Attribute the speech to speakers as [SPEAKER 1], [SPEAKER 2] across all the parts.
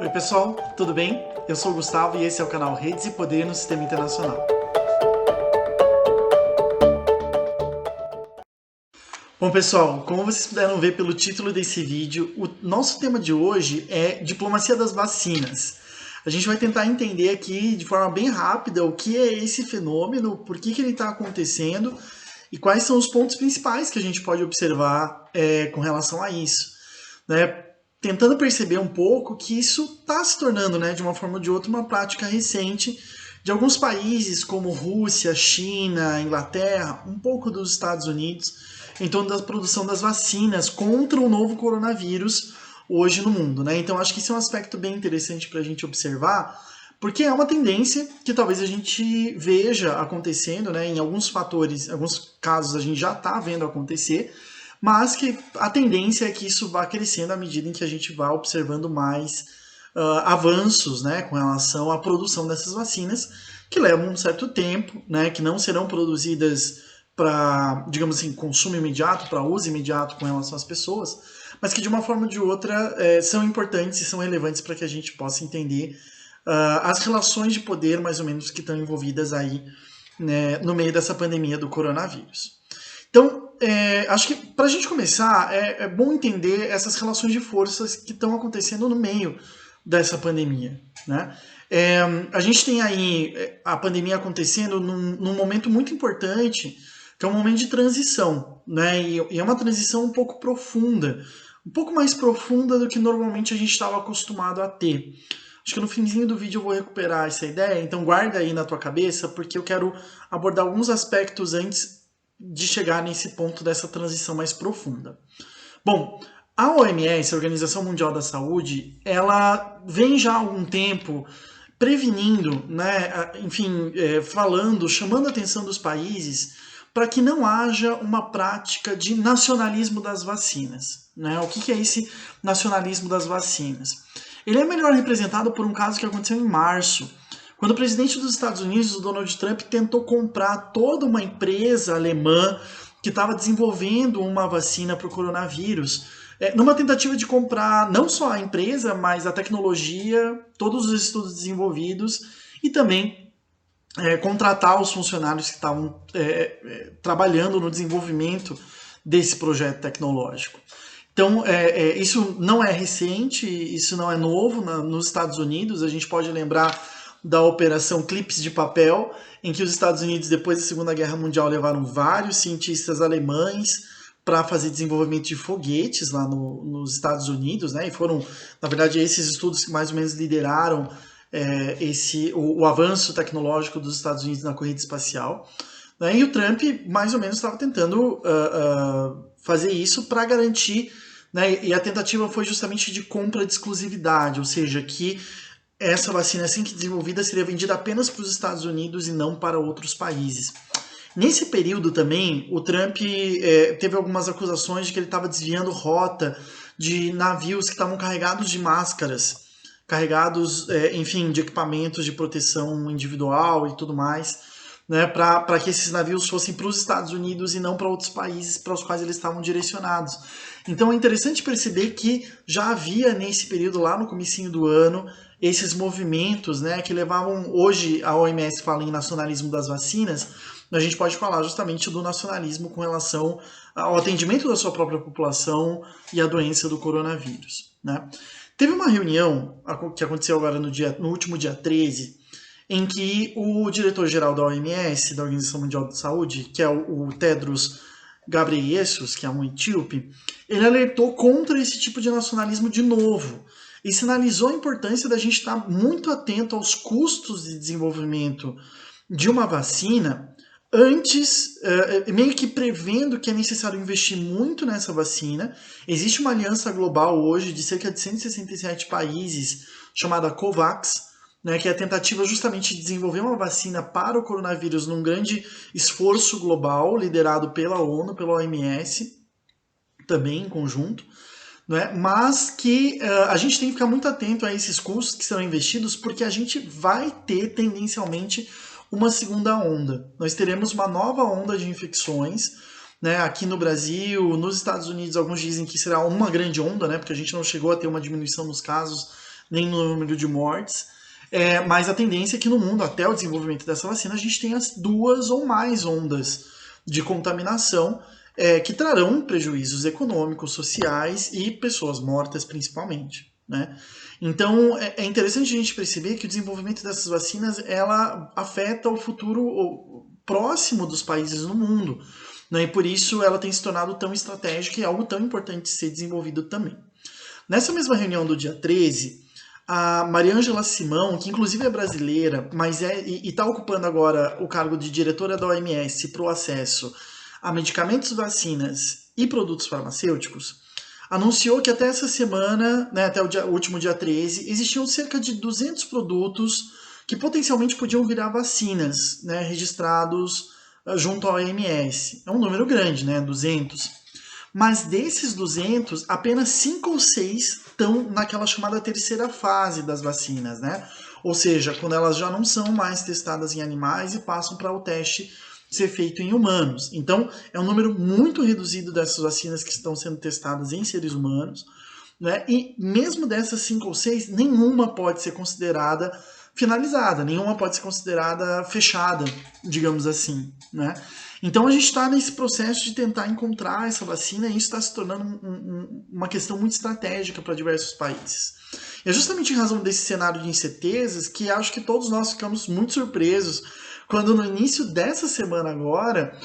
[SPEAKER 1] Oi pessoal, tudo bem? Eu sou o Gustavo e esse é o canal Redes e Poder no Sistema Internacional. Bom pessoal, como vocês puderam ver pelo título desse vídeo, o nosso tema de hoje é diplomacia das vacinas. A gente vai tentar entender aqui de forma bem rápida o que é esse fenômeno, por que ele está acontecendo e quais são os pontos principais que a gente pode observar com relação a isso, né? Tentando perceber um pouco que isso está se tornando, né, de uma forma ou de outra, uma prática recente de alguns países como Rússia, China, Inglaterra, um pouco dos Estados Unidos, em torno da produção das vacinas contra o novo coronavírus hoje no mundo, né? Então acho que isso é um aspecto bem interessante para a gente observar, porque é uma tendência que talvez a gente veja acontecendo, né? Em alguns fatores, em alguns casos a gente já está vendo acontecer, mas que a tendência é que isso vá crescendo à medida em que a gente vá observando mais avanços, né, com relação à produção dessas vacinas, que levam um certo tempo, né, que não serão produzidas para, digamos assim, consumo imediato, para uso imediato com relação às pessoas, mas que de uma forma ou de outra são importantes e são relevantes para que a gente possa entender as relações de poder, mais ou menos, que estão envolvidas aí, né, no meio dessa pandemia do coronavírus. Então, acho que para a gente começar, é bom entender essas relações de forças que estão acontecendo no meio dessa pandemia, né? A gente tem aí a pandemia acontecendo num momento muito importante, que é um momento de transição, né? E é uma transição um pouco profunda, um pouco mais profunda do que normalmente a gente estava acostumado a ter. Acho que no finzinho do vídeo eu vou recuperar essa ideia, então guarda aí na tua cabeça, porque eu quero abordar alguns aspectos antes de chegar nesse ponto dessa transição mais profunda. Bom, a OMS, a Organização Mundial da Saúde, ela vem já há algum tempo prevenindo, né, enfim, falando, chamando a atenção dos países para que não haja uma prática de nacionalismo das vacinas. Né? O que é esse nacionalismo das vacinas? Ele é melhor representado por um caso que aconteceu em março, quando o presidente dos Estados Unidos, o Donald Trump, tentou comprar toda uma empresa alemã que estava desenvolvendo uma vacina para o coronavírus, numa tentativa de comprar não só a empresa, mas a tecnologia, todos os estudos desenvolvidos e também contratar os funcionários que estavam trabalhando no desenvolvimento desse projeto tecnológico. Então, isso não é recente, isso não é novo nos Estados Unidos. A gente pode lembrar da Operação Clipes de Papel, em que os Estados Unidos, depois da Segunda Guerra Mundial, levaram vários cientistas alemães para fazer desenvolvimento de foguetes lá nos Estados Unidos, né? E foram, na verdade, esses estudos que mais ou menos lideraram o avanço tecnológico dos Estados Unidos na corrida espacial. Né? E o Trump, mais ou menos, estava tentando fazer isso para garantir, né? E a tentativa foi justamente de compra de exclusividade, ou seja, que essa vacina, assim que desenvolvida, seria vendida apenas para os Estados Unidos e não para outros países. Nesse período também, o Trump teve algumas acusações de que ele estava desviando rota de navios que estavam carregados de máscaras, carregados, enfim, de equipamentos de proteção individual e tudo mais, né, para que esses navios fossem para os Estados Unidos e não para outros países para os quais eles estavam direcionados. Então é interessante perceber que já havia nesse período, lá no comecinho do ano, esses movimentos, né, que levavam, hoje a OMS fala em nacionalismo das vacinas, a gente pode falar justamente do nacionalismo com relação ao atendimento da sua própria população e à doença do coronavírus. Né? Teve uma reunião que aconteceu agora no último dia 13, em que o diretor-geral da OMS, da Organização Mundial da Saúde, que é o Tedros Ghebreyesus, que é um etíope, ele alertou contra esse tipo de nacionalismo de novo e sinalizou a importância da gente estar muito atento aos custos de desenvolvimento de uma vacina antes, meio que prevendo que é necessário investir muito nessa vacina. Existe uma aliança global hoje de cerca de 167 países, chamada COVAX, né, que é a tentativa justamente de desenvolver uma vacina para o coronavírus num grande esforço global, liderado pela ONU, pela OMS, também em conjunto. Né? Mas que a gente tem que ficar muito atento a esses custos que serão investidos, porque a gente vai ter tendencialmente uma segunda onda. Nós teremos uma nova onda de infecções, né? Aqui no Brasil, nos Estados Unidos, alguns dizem que será uma grande onda, né? Porque a gente não chegou a ter uma diminuição nos casos nem no número de mortes, mas a tendência é que no mundo, até o desenvolvimento dessa vacina, a gente tenha as 2 ou mais ondas de contaminação que trarão prejuízos econômicos, sociais e pessoas mortas principalmente, né? Então é interessante a gente perceber que o desenvolvimento dessas vacinas ela afeta o futuro próximo dos países no mundo, né? E por isso ela tem se tornado tão estratégica e algo tão importante de ser desenvolvido também. Nessa mesma reunião do dia 13, a Mariângela Simão, que inclusive é brasileira, mas está ocupando agora o cargo de diretora da OMS para o acesso a medicamentos, vacinas e produtos farmacêuticos, anunciou que até essa semana, né, até o último dia 13, existiam cerca de 200 produtos que potencialmente podiam virar vacinas, né, registrados junto à OMS. É um número grande, né, 200. Mas desses 200, apenas 5 ou 6 estão naquela chamada terceira fase das vacinas, né? Ou seja, quando elas já não são mais testadas em animais e passam para o teste ser feito em humanos. Então, é um número muito reduzido dessas vacinas que estão sendo testadas em seres humanos, né? E mesmo dessas 5 ou 6, nenhuma pode ser considerada finalizada, nenhuma pode ser considerada fechada, digamos assim, né? Então a gente está nesse processo de tentar encontrar essa vacina e isso está se tornando uma questão muito estratégica para diversos países. E é justamente em razão desse cenário de incertezas que acho que todos nós ficamos muito surpresos quando no início dessa semana agora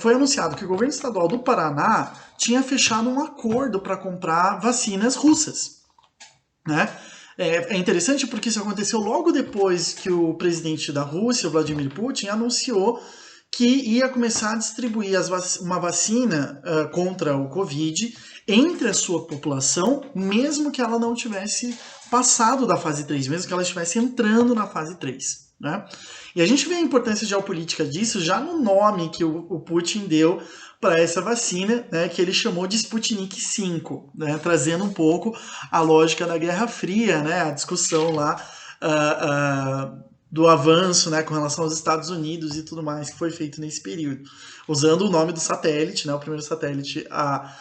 [SPEAKER 1] foi anunciado que o governo estadual do Paraná tinha fechado um acordo para comprar vacinas russas, né? É interessante porque isso aconteceu logo depois que o presidente da Rússia, Vladimir Putin, anunciou que ia começar a distribuir uma vacina contra o Covid entre a sua população, mesmo que ela não tivesse passado da fase 3, mesmo que ela estivesse entrando na fase 3. Né? E a gente vê a importância geopolítica disso já no nome que o Putin deu para essa vacina, né, que ele chamou de Sputnik V, né, trazendo um pouco a lógica da Guerra Fria, né, a discussão lá do avanço, né, com relação aos Estados Unidos e tudo mais que foi feito nesse período, usando o nome do satélite, né, o primeiro satélite a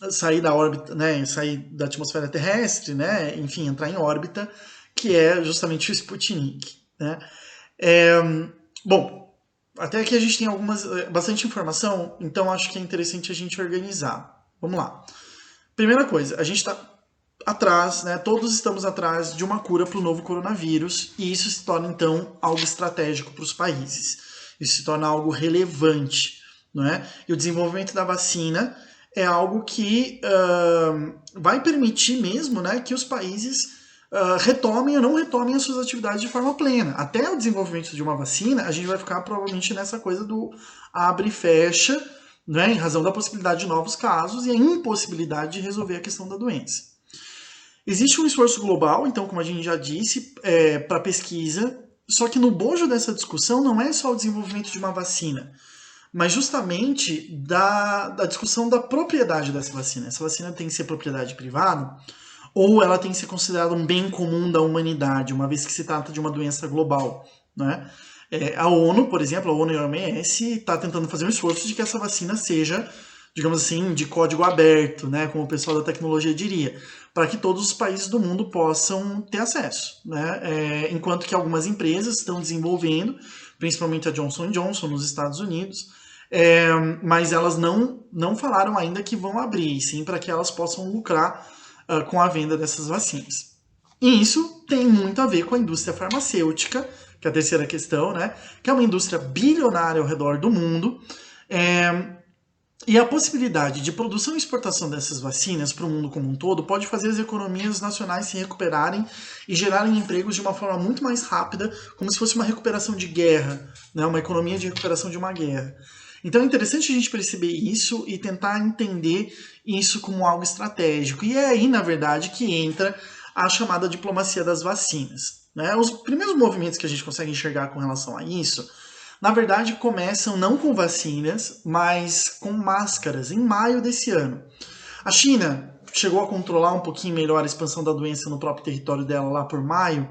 [SPEAKER 1] sair da órbita, né, sair da atmosfera terrestre, né, enfim, entrar em órbita, que é justamente o Sputnik, né. Bom, até aqui a gente tem bastante informação, então acho que é interessante a gente organizar. Vamos lá. Primeira coisa, a gente está atrás, né? Todos estamos atrás de uma cura para o novo coronavírus e isso se torna então algo estratégico para os países. Isso se torna algo relevante, não é? E o desenvolvimento da vacina é algo que vai permitir mesmo, né, que os países retomem ou não retomem as suas atividades de forma plena. Até o desenvolvimento de uma vacina, a gente vai ficar provavelmente nessa coisa do abre e fecha, né, em razão da possibilidade de novos casos e a impossibilidade de resolver a questão da doença. Existe um esforço global, então, como a gente já disse, para pesquisa, só que no bojo dessa discussão não é só o desenvolvimento de uma vacina, mas justamente da discussão da propriedade dessa vacina. Essa vacina tem que ser propriedade privada ou ela tem que ser considerada um bem comum da humanidade, uma vez que se trata de uma doença global, né? A ONU, por exemplo, a ONU e a OMS está tentando fazer um esforço de que essa vacina seja, digamos assim, de código aberto, né, como o pessoal da tecnologia diria, para que todos os países do mundo possam ter acesso, né? Enquanto que algumas empresas estão desenvolvendo, principalmente a Johnson Johnson nos Estados Unidos, mas elas não falaram ainda que vão abrir, sim para que elas possam lucrar com a venda dessas vacinas. E isso tem muito a ver com a indústria farmacêutica, que é a terceira questão, né? Que é uma indústria bilionária ao redor do mundo. E a possibilidade de produção e exportação dessas vacinas para o mundo como um todo pode fazer as economias nacionais se recuperarem e gerarem empregos de uma forma muito mais rápida, como se fosse uma recuperação de guerra, né? Uma economia de recuperação de uma guerra. Então é interessante a gente perceber isso e tentar entender isso como algo estratégico. E é aí, na verdade, que entra a chamada diplomacia das vacinas, né? Os primeiros movimentos que a gente consegue enxergar com relação a isso, na verdade, começam não com vacinas, mas com máscaras, em maio desse ano. A China chegou a controlar um pouquinho melhor a expansão da doença no próprio território dela lá por maio,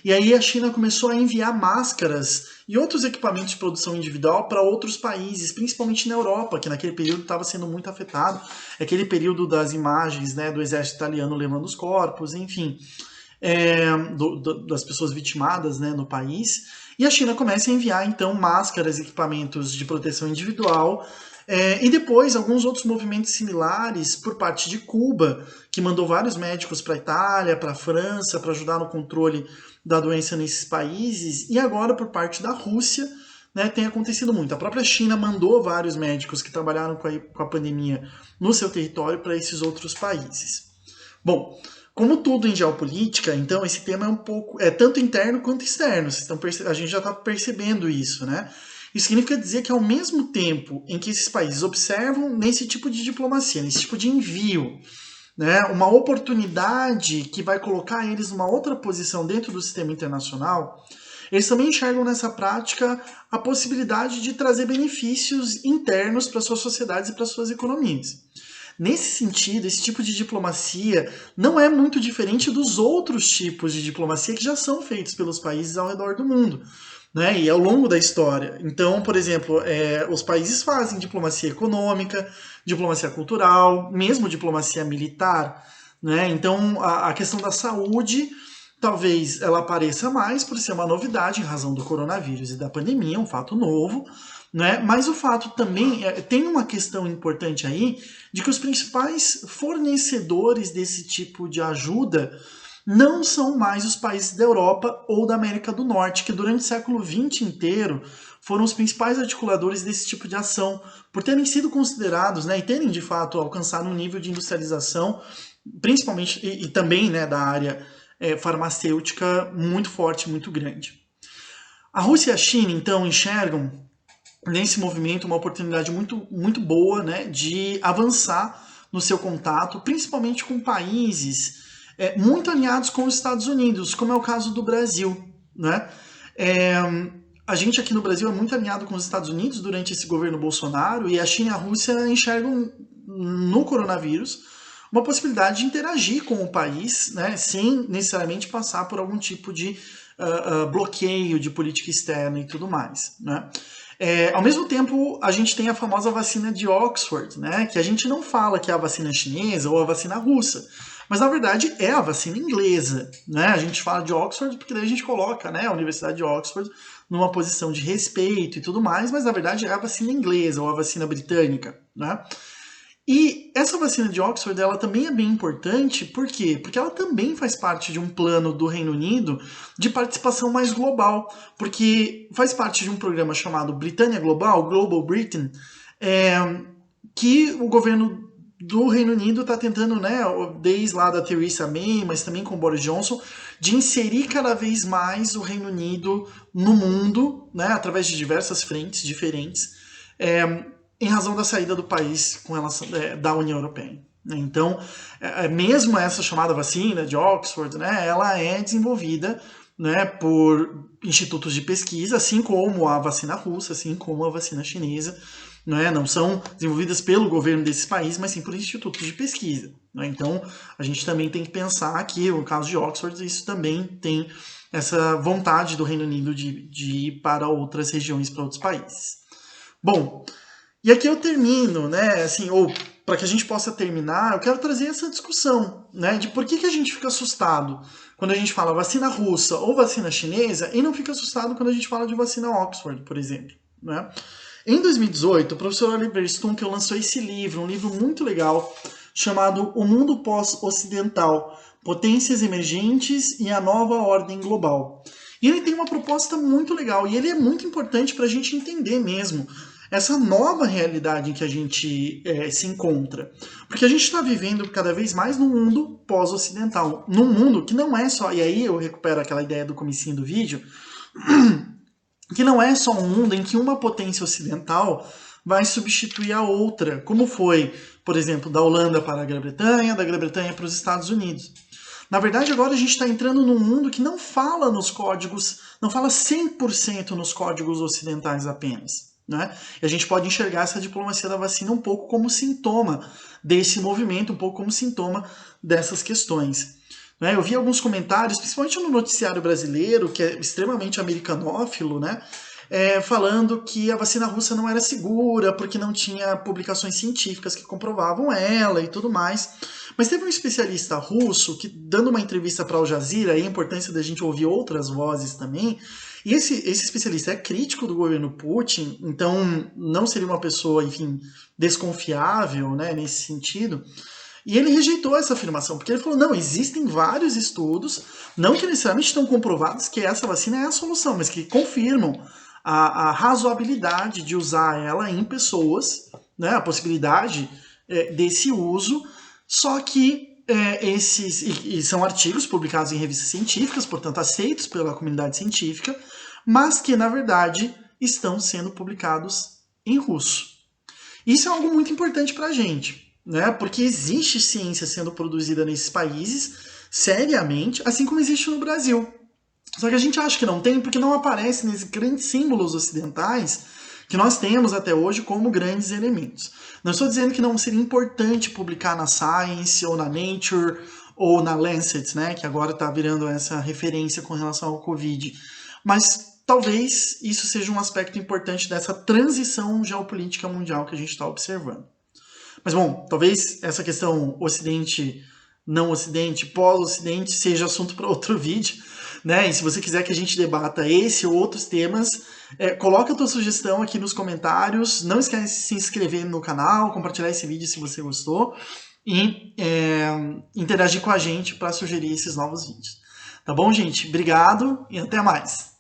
[SPEAKER 1] e aí a China começou a enviar máscaras e outros equipamentos de produção individual para outros países, principalmente na Europa, que naquele período estava sendo muito afetado, aquele período das imagens, né, do exército italiano levando os corpos, enfim, das pessoas vitimadas, né, no país, e a China começa a enviar então máscaras, equipamentos de proteção individual, e depois alguns outros movimentos similares por parte de Cuba, que mandou vários médicos para a Itália, para a França, para ajudar no controle da doença nesses países, e agora por parte da Rússia, né, tem acontecido muito. A própria China mandou vários médicos que trabalharam com a pandemia no seu território para esses outros países. Bom, como tudo em geopolítica, então esse tema é um pouco, tanto interno quanto externo. A gente já está percebendo isso, né? Isso significa dizer que ao mesmo tempo em que esses países observam nesse tipo de diplomacia, nesse tipo de envio, né, uma oportunidade que vai colocar eles numa outra posição dentro do sistema internacional, eles também enxergam nessa prática a possibilidade de trazer benefícios internos para suas sociedades e para suas economias. Nesse sentido, esse tipo de diplomacia não é muito diferente dos outros tipos de diplomacia que já são feitos pelos países ao redor do mundo, né? E ao longo da história. Então, por exemplo, os países fazem diplomacia econômica, diplomacia cultural, mesmo diplomacia militar, né? Então, a questão da saúde, talvez ela apareça mais por ser uma novidade em razão do coronavírus e da pandemia, um fato novo, né? Mas o fato também, tem uma questão importante aí, de que os principais fornecedores desse tipo de ajuda não são mais os países da Europa ou da América do Norte, que durante o século XX inteiro foram os principais articuladores desse tipo de ação, por terem sido considerados, né, e terem de fato alcançado um nível de industrialização, principalmente e também, né, da área farmacêutica muito forte, muito grande. A Rússia e a China, então, enxergam nesse movimento uma oportunidade muito, muito boa, né, de avançar no seu contato, principalmente com países muito alinhados com os Estados Unidos, como é o caso do Brasil, né? A gente aqui no Brasil é muito alinhado com os Estados Unidos durante esse governo Bolsonaro, e a China e a Rússia enxergam no coronavírus uma possibilidade de interagir com o país, né, sem necessariamente passar por algum tipo de bloqueio de política externa e tudo mais, né? Ao mesmo tempo, a gente tem a famosa vacina de Oxford, né, que a gente não fala que é a vacina chinesa ou a vacina russa, mas na verdade é a vacina inglesa, né? A gente fala de Oxford porque daí a gente coloca, né, a Universidade de Oxford numa posição de respeito e tudo mais, mas na verdade é a vacina inglesa ou a vacina britânica, né? E essa vacina de Oxford, ela também é bem importante, por quê? Porque ela também faz parte de um plano do Reino Unido de participação mais global, porque faz parte de um programa chamado Britânia Global, Global Britain, que o governo do Reino Unido está tentando, né, desde lá da Theresa May, mas também com o Boris Johnson, de inserir cada vez mais o Reino Unido no mundo, né, através de diversas frentes diferentes, em razão da saída do país com relação, da União Europeia. Então, mesmo essa chamada vacina de Oxford, né, ela é desenvolvida, né, por institutos de pesquisa, assim como a vacina russa, assim como a vacina chinesa, né, não são desenvolvidas pelo governo desses países, mas sim por institutos de pesquisa, né? Então, a gente também tem que pensar que, no caso de Oxford, isso também tem essa vontade do Reino Unido de ir para outras regiões, para outros países. Bom, e aqui eu termino, né, assim, ou para que a gente possa terminar, eu quero trazer essa discussão, né, de por que a gente fica assustado quando a gente fala vacina russa ou vacina chinesa e não fica assustado quando a gente fala de vacina Oxford, por exemplo, né? Em 2018, o professor Oliver Stunkel lançou esse livro, um livro muito legal, chamado O Mundo Pós-Ocidental, Potências Emergentes e a Nova Ordem Global. E ele tem uma proposta muito legal, e ele é muito importante para a gente entender mesmo essa nova realidade em que a gente se encontra. Porque a gente está vivendo cada vez mais num mundo pós-ocidental, num mundo que não é só, e aí eu recupero aquela ideia do comecinho do vídeo, que não é só um mundo em que uma potência ocidental vai substituir a outra, como foi, por exemplo, da Holanda para a Grã-Bretanha, da Grã-Bretanha para os Estados Unidos. Na verdade, agora a gente está entrando num mundo que não fala nos códigos, não fala 100% nos códigos ocidentais apenas, né? E a gente pode enxergar essa diplomacia da vacina um pouco como sintoma desse movimento, um pouco como sintoma dessas questões. Né? Eu vi alguns comentários, principalmente no noticiário brasileiro, que é extremamente americanófilo, né? Falando que a vacina russa não era segura, porque não tinha publicações científicas que comprovavam ela e tudo mais. Mas teve um especialista russo que, dando uma entrevista para Al Jazeera, aí a importância da gente ouvir outras vozes também, e esse especialista é crítico do governo Putin, então não seria uma pessoa, enfim, desconfiável, né, nesse sentido. E ele rejeitou essa afirmação, porque ele falou, não, existem vários estudos, não que necessariamente estão comprovados que essa vacina é a solução, mas que confirmam a razoabilidade de usar ela em pessoas, né, a possibilidade desse uso, só que esses e são artigos publicados em revistas científicas, portanto aceitos pela comunidade científica, mas que na verdade estão sendo publicados em russo. Isso é algo muito importante para a gente, né? Porque existe ciência sendo produzida nesses países seriamente, assim como existe no Brasil. Só que a gente acha que não tem porque não aparece nesses grandes símbolos ocidentais que nós temos até hoje como grandes elementos. Não estou dizendo que não seria importante publicar na Science ou na Nature ou na Lancet, né, que agora está virando essa referência com relação ao Covid, mas talvez isso seja um aspecto importante dessa transição geopolítica mundial que a gente está observando. Mas bom, talvez essa questão Ocidente, não Ocidente, pós-Ocidente seja assunto para outro vídeo, né? E se você quiser que a gente debata esse ou outros temas, coloca a tua sugestão aqui nos comentários. Não esquece de se inscrever no canal, compartilhar esse vídeo se você gostou e interagir com a gente para sugerir esses novos vídeos. Tá bom, gente? Obrigado e até mais!